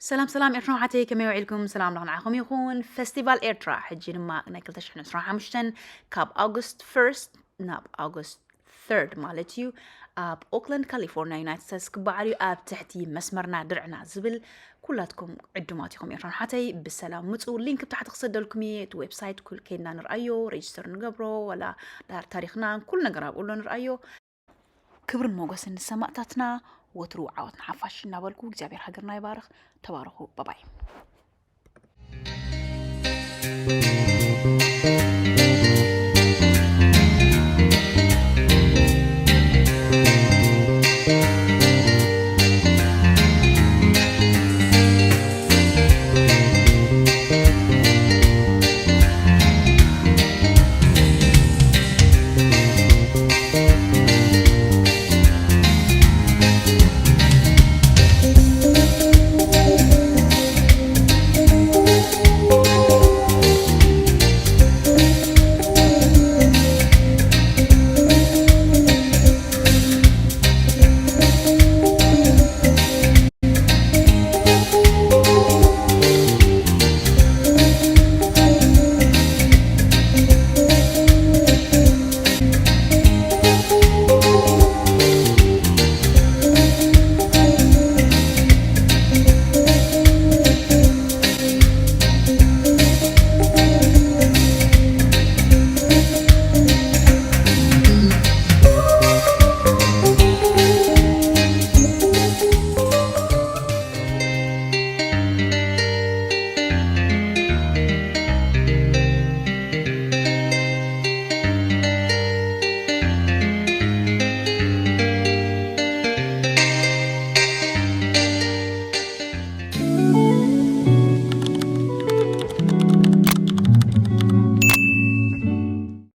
سلام سلام إيرترا حتى كما يوعدكم سلام لغنا عاكم يكون فestival إيرترا حجي لما ناكل تشحن صراحة مشتن كاب أغسطس 1st ناب أغسطس 3rd مالتيو اب اوكلاند كاليفورنيا يونايتد ستيتس كبعري اب تحتي مسمرنا درعنا زبل كلاتكم عدوماتكم إيرترا حتى بالسلام متقول لينك بتاعت قصد لكم ويب سايت كل كينا نرأيو ريجستر نقبرو ولا دار تاريخنا كل نقرا بقول نرأيو كبر موجس إن السماء تاتنا وتروع عوضنا حفاش نابلكو እግዚአብሔር ሀገርና ይባርክ ተባረኩ ባባይ